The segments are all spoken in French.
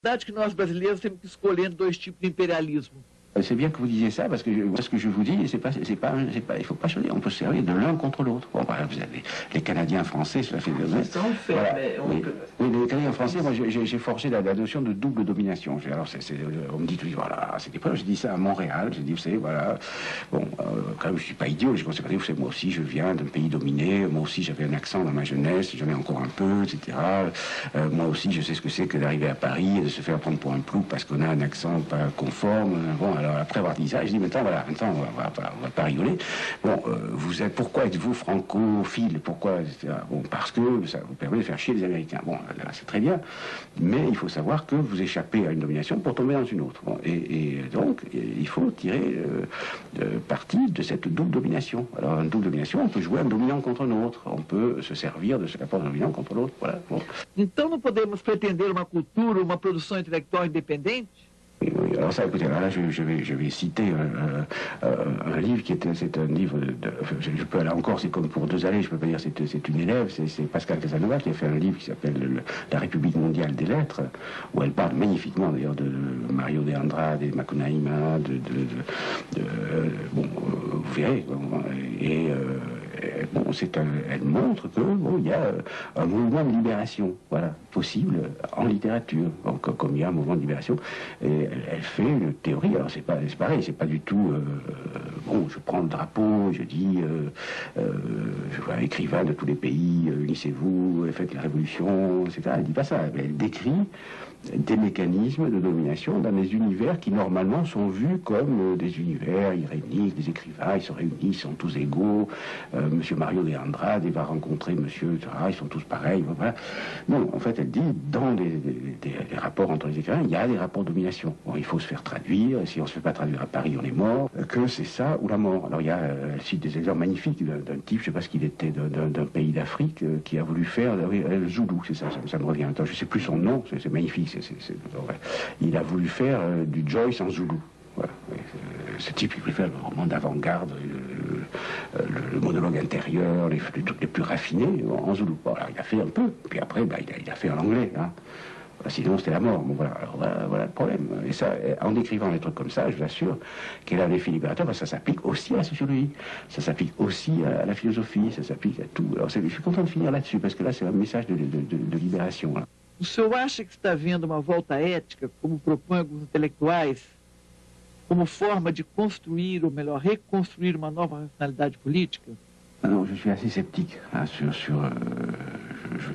verdade que nós brasileiros temos que escolher dois tipos de imperialismo. C'est bien que vous disiez ça, parce que ce que je vous dis, il ne faut pas choisir, on peut se servir de l'un contre l'autre. Bon, par exemple, vous avez les Canadiens français, cela fait... Ça on fait, voilà. mais Oui, les Canadiens français, moi j'ai forgé la notion de double domination. Alors, on me dit toujours, voilà, c'est des preuves, j'ai dit ça à Montréal, j'ai dit, vous savez, voilà, bon, quand même, je ne suis pas idiot, j'ai constaté, vous savez, moi aussi, je viens d'un pays dominé, moi aussi, j'avais un accent dans ma jeunesse, j'en ai encore un peu, etc. Moi aussi, je sais ce que c'est que d'arriver à Paris et de se faire prendre pour un plouc parce qu'on a un accent pas conforme. Bon, alors après avoir dit ça, je dis maintenant voilà, maintenant on va pas rigoler. Bon, pourquoi êtes-vous francophile? Pourquoi, etc. Bon, parce que ça vous permet de faire chier les Américains. Bon, là, c'est très bien, mais il faut savoir que vous échappez à une domination pour tomber dans une autre. Bon, et donc il faut tirer parti de cette double domination. Alors une double domination, on peut jouer un dominant contre un autre, on peut se servir de ce rapport dominant contre l'autre. Voilà. Bon. Então não podemos pretender uma cultura, uma produção intelectual independente? Oui, alors ça, écoutez, alors là, je vais citer un livre qui était, c'est un livre je peux là encore, c'est comme pour 2 années, je peux pas dire c'est une élève, c'est Pascal Casanova qui a fait un livre qui s'appelle La République mondiale des lettres, où elle parle magnifiquement d'ailleurs de Mario de Andrade, de Macunaíma, bon, vous verrez, et bon, elle montre que bon, il y a un mouvement de libération, voilà, possible en littérature, donc, comme il y a un mouvement de libération, et elle fait une théorie. Alors c'est pareil, c'est pas du tout bon, je prends le drapeau, je dis je vois écrivain de tous les pays, unissez-vous, faites la révolution, etc. Elle dit pas ça, elle décrit des mécanismes de domination dans des univers qui normalement sont vus comme des univers iréniques, des écrivains, ils se réunissent, ils sont tous égaux, monsieur Mario de Andrade, il va rencontrer monsieur, ils sont tous pareils, voilà. Non, en fait, elle dit, dans des rapports entre les écrivains, il y a des rapports de domination. Bon, il faut se faire traduire, si on ne se fait pas traduire à Paris, on est mort, que c'est ça ou la mort. Alors elle cite des exemples magnifiques d'un type, je ne sais pas ce qu'il était, d'un pays d'Afrique, qui a voulu faire le zoulou, c'est ça me revient. Attends, je ne sais plus son nom, c'est magnifique. Il a voulu faire du Joyce en zoulou. Voilà. Ce type, il voulait faire le roman d'avant-garde, le monologue intérieur, les trucs les plus raffinés en zoulou. Voilà, il a fait un peu, puis après, il a fait en anglais. Hein. Sinon, c'était la mort. Bon, voilà. Alors, voilà le problème. Et ça, en décrivant des trucs comme ça, je vous assure qu'elle a un effet libérateur, parce que ça s'applique aussi à la sociologie, ça s'applique aussi à la philosophie, ça s'applique à tout. Alors, je suis content de finir là-dessus, parce que là, c'est un message de libération. Là. O senhor acha que está vendo uma volta ética, como propõem alguns intelectuais, como forma de construir, ou melhor, reconstruir uma nova racionalidade política? Non, je suis assez sceptique hein,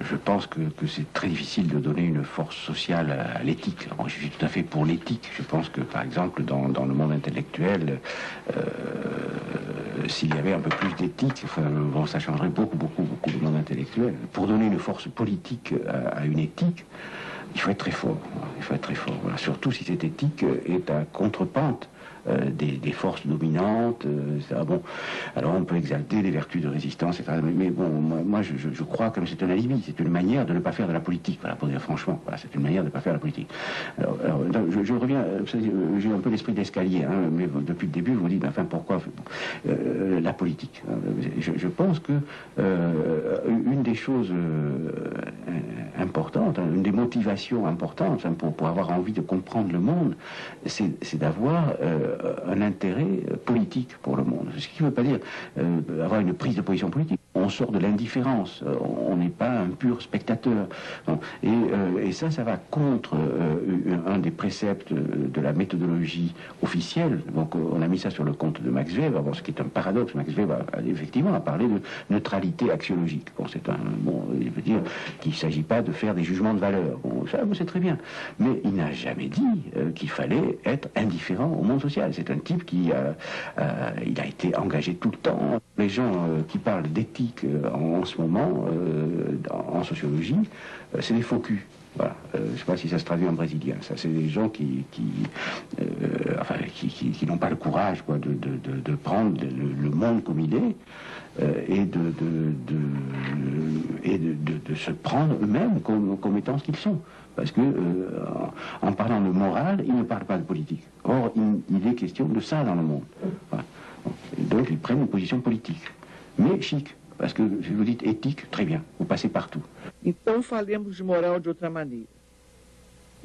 je pense que c'est très difficile de donner une force sociale à l'éthique. Alors, je suis tout à fait pour l'éthique. Je pense que, par exemple, dans le monde intellectuel, s'il y avait un peu plus d'éthique, enfin, bon, ça changerait beaucoup le monde intellectuel. Pour donner une force politique à une éthique, il faut être très fort. Il faut être très fort. Voilà. Surtout si cette éthique est à contrepente des forces dominantes, etc. Bon, alors on peut exalter les vertus de résistance, etc. Mais bon, moi je crois que c'est un alibi, c'est une manière de ne pas faire de la politique, voilà, pour dire franchement, voilà, c'est une manière de ne pas faire de la politique. Alors je reviens, j'ai un peu l'esprit d'escalier, hein, mais depuis le début, je vous dis, enfin pourquoi la politique. Je pense que une des choses importantes, une des motivations importantes pour avoir envie de comprendre le monde, c'est d'avoir un intérêt politique pour le monde. Ce qui ne veut pas dire avoir une prise de position politique. On sort de l'indifférence, on n'est pas un pur spectateur. Et ça va contre un des préceptes de la méthodologie officielle. Donc on a mis ça sur le compte de Max Weber, ce qui est un paradoxe. Max Weber effectivement a parlé de neutralité axiologique. Bon, il veut dire qu'il ne s'agit pas de faire des jugements de valeur. Bon, ça, c'est très bien. Mais il n'a jamais dit qu'il fallait être indifférent au monde social. C'est un type qui il a été engagé tout le temps. Les gens qui parlent d'éthique en ce moment, en sociologie, c'est des faux culs. Voilà. Je ne sais pas si ça se traduit en brésilien. Ça, c'est des gens qui n'ont pas le courage quoi, de prendre le monde comme il est et de se prendre eux-mêmes comme étant ce qu'ils sont. Parce que en parlant de morale, ils ne parlent pas de politique. Or, il est question de ça dans le monde. Voilà. Donc, ils prennent une position politique. Mais chic. Parce que si vous dites éthique, très bien, vous passez partout. Então falemos de moral de outra maneira.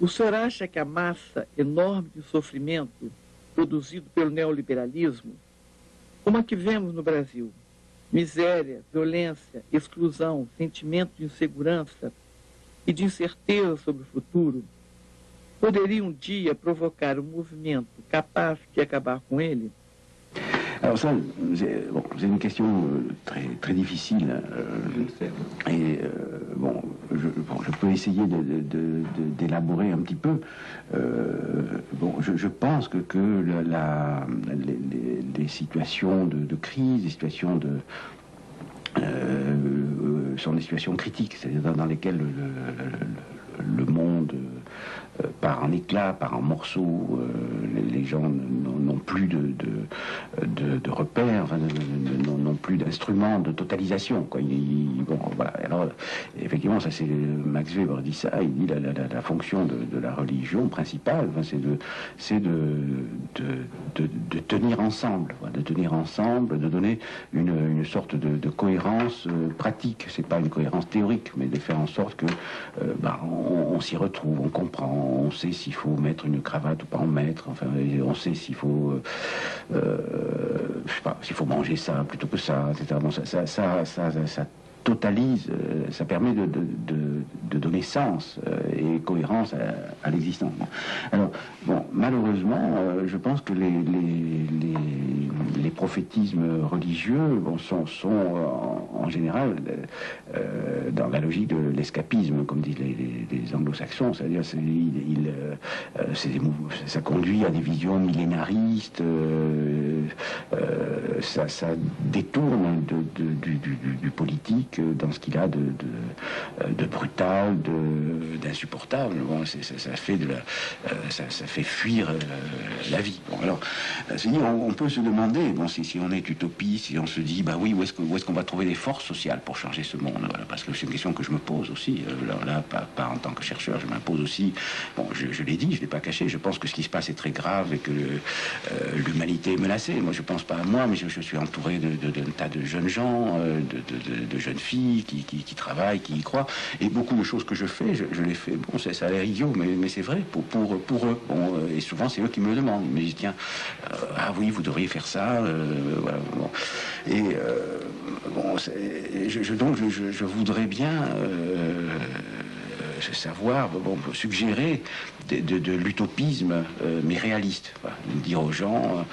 O senhor acha que a massa enorme de sofrimento produzido pelo neoliberalismo, como a que vemos no Brasil, miséria, violência, exclusão, sentimento de insegurança e de incerteza sobre o futuro, poderia um dia provocar um movimento capaz de acabar com ele? Alors ça, c'est une question très difficile. Je peux essayer d'élaborer un petit peu. Je pense que les situations de crise, les situations sont des situations critiques, c'est-à-dire dans lesquelles le monde part en éclats, part en morceaux, les gens n'ont plus de repères, n'ont plus d'instruments de totalisation, quoi. Voilà. Alors, effectivement, ça c'est Max Weber dit ça, il dit la fonction de la religion principale, c'est de tenir ensemble, de donner une sorte de cohérence pratique. C'est pas une cohérence théorique, mais de faire en sorte que on s'y retrouve, on comprend, on sait s'il faut mettre une cravate ou pas en mettre, enfin, on sait s'il faut, je sais pas, s'il faut manger ça plutôt que ça, etc. Bon, ça totalise, ça permet de donner sens et cohérence à l'existence. Alors, bon, malheureusement, je pense que les prophétismes religieux sont en général dans la logique de l'escapisme, comme disent les anglo-saxons, c'est-à-dire ça conduit à des visions millénaristes, ça détourne du politique dans ce qu'il a de brutal, d'insupportable. Bon, ça fait fuir la vie. Bon, alors, on peut se demander, bon, si on est utopiste, si on se dit, bah oui, où est-ce qu'on va trouver des forces sociales pour changer ce monde, voilà, parce que c'est une question que je me pose aussi. Alors là, pas en tant que chercheur, je m'impose aussi. Bon, je l'ai dit, je l'ai pas caché. Je pense que ce qui se passe est très grave et que l'humanité est menacée. Moi, je pense pas à moi, mais je suis entouré d'un tas de jeunes gens, de jeunes filles qui travaillent, qui y croient, et beaucoup de choses que je fais, je les fais, bon, ça a l'air idiot, mais c'est vrai, pour eux. Bon, et souvent, c'est eux qui me le demandent. Ils me disent, tiens, ah oui, vous devriez faire ça, voilà, bon. Et donc, je voudrais bien savoir, suggérer de l'utopisme, mais réaliste. Voilà. Dire aux gens,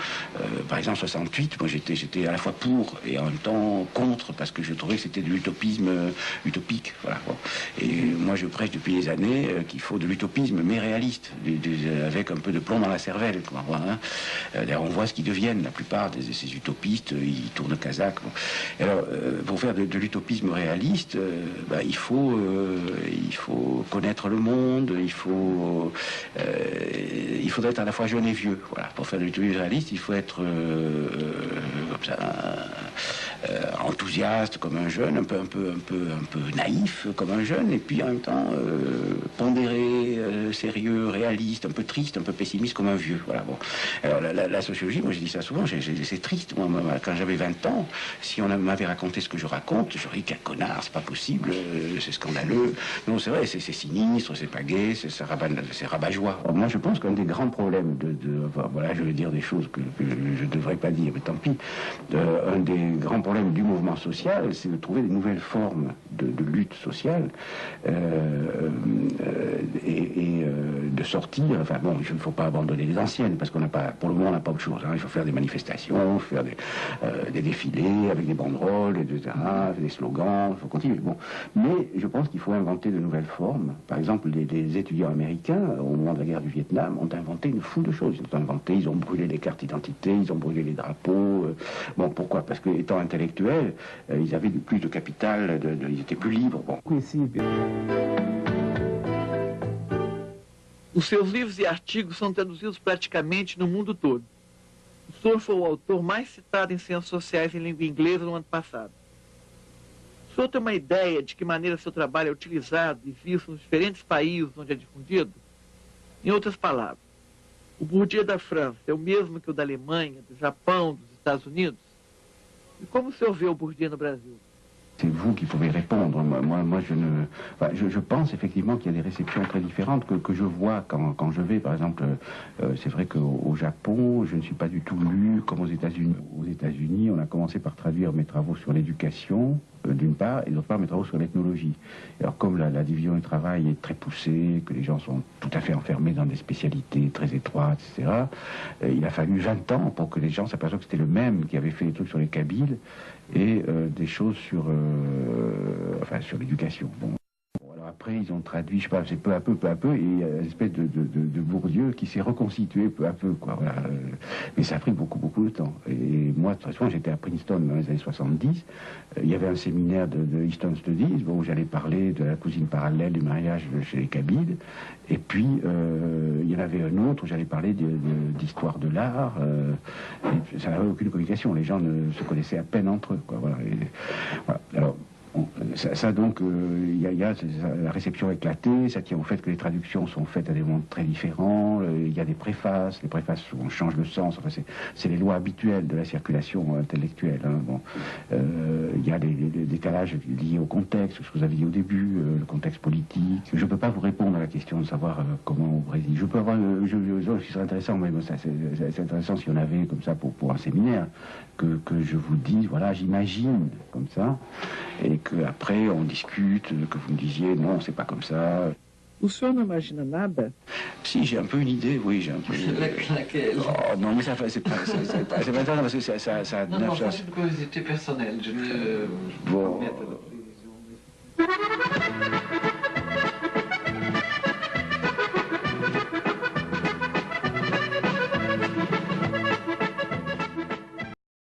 par exemple, 68, moi j'étais à la fois pour et en même temps contre, parce que je trouvais que c'était de l'utopisme utopique. Voilà. Bon. Et moi je prêche depuis des années qu'il faut de l'utopisme, mais réaliste, avec un peu de plomb dans la cervelle. Hein. D'ailleurs, on voit ce qu'ils deviennent, la plupart de ces utopistes, ils tournent Kazakh. Bon. Alors, pour faire de l'utopisme réaliste, il faut connaître le monde, il faudrait être à la fois jeune et vieux. Voilà. Pour faire de l'utopisme réaliste, il faut être comme ça, enthousiaste comme un jeune, un peu naïf comme un jeune, et puis en même temps pondéré, sérieux, réaliste, un peu triste, un peu pessimiste comme un vieux. Voilà. Bon. Alors la sociologie, moi je dis ça souvent, c'est triste. Moi, quand j'avais 20 ans, si on m'avait raconté ce que je raconte, j'aurais dit quel connard, c'est pas possible, c'est scandaleux. Non, c'est vrai, c'est sinistre, c'est pas gai, c'est rabat-joie. Moi je pense qu'un des grands problèmes voilà, je vais dire des choses que je ne devrais pas dire, mais tant pis. Un des grands problèmes du mouvement social, c'est de trouver des nouvelles formes de lutte sociale et de sortir. Enfin bon, il ne faut pas abandonner les anciennes, parce qu'on n'a pas, pour le moment, on n'a pas autre chose. Hein. Il faut faire des manifestations, faire des défilés avec des banderoles, etc., des slogans. Il faut continuer. Bon, mais je pense qu'il faut inventer de nouvelles formes. Par exemple, les étudiants américains, au moment de la guerre du Vietnam, ont inventé une foule de choses. Ils ont brûlé les cartes d'identité, ils ont brûlé les drapeaux. Bon, pourquoi? Parce que, étant intellectuels, ils avaient plus de capital, ils étaient plus libres. Bon. Os seus livros e artigos são traduzidos praticamente no mundo todo. O senhor foi o autor mais citado em ciências sociais em língua inglesa no ano passado. O senhor tem uma ideia de que maneira seu trabalho é utilizado e visto nos diferentes países onde é difundido? Em outras palavras, o Bourdieu da França é o mesmo que o da Alemanha, do Japão, dos Estados Unidos? E como o senhor vê o Bourdieu no Brasil? C'est vous qui pouvez répondre. Moi je ne... Enfin, je pense effectivement qu'il y a des réceptions très différentes que je vois quand je vais. Par exemple, c'est vrai qu'au Japon, je ne suis pas du tout lu comme aux États-Unis. Aux États-Unis, on a commencé par traduire mes travaux sur l'éducation, d'une part, et d'autre part mes travaux sur l'ethnologie. Alors comme la division du travail est très poussée, que les gens sont tout à fait enfermés dans des spécialités très étroites, etc., il a fallu 20 ans pour que les gens s'aperçoivent que c'était le même qui avait fait des trucs sur les Kabyles et des choses sur l'éducation. Bon. Alors après, ils ont traduit, je sais pas, c'est peu à peu, et il y a une espèce de Bourdieu qui s'est reconstitué peu à peu, quoi. Voilà. Mais ça a pris beaucoup de temps. Et moi, de toute façon, j'étais à Princeton dans les années 70. Il y avait un séminaire de Easton Studies, où j'allais parler de la cousine parallèle du mariage chez les Kabyles. Et puis, il y en avait un autre où j'allais parler d'histoire de l'art. Et ça n'avait aucune communication. Les gens ne se connaissaient à peine entre eux, quoi. Voilà. Et, voilà. Alors, ça donc, il y a la réception éclatée, ça tient au fait que les traductions sont faites à des moments très différents, il y a des préfaces, les préfaces on change le sens, enfin, c'est les lois habituelles de la circulation intellectuelle. Hein, bon. Il y a des décalages liés au contexte, ce que vous avez dit au début, le contexte politique. Je ne peux pas vous répondre à la question de savoir comment au Brésil. Je peux avoir, ce serait intéressant, mais bon, c'est intéressant si on avait comme ça pour un séminaire, que je vous dise, voilà, j'imagine comme ça, et qu'après on discute, que vous me disiez non, c'est pas comme ça. O senhor não imagina nada? Si, j'ai un peu une idée, oui, j'ai un peu. Laquelle? Oh, non, mais ça, c'est pas intéressant parce que ça. Non, c'est une curiosité personnelle. Je ne. Bon. Permette la précision.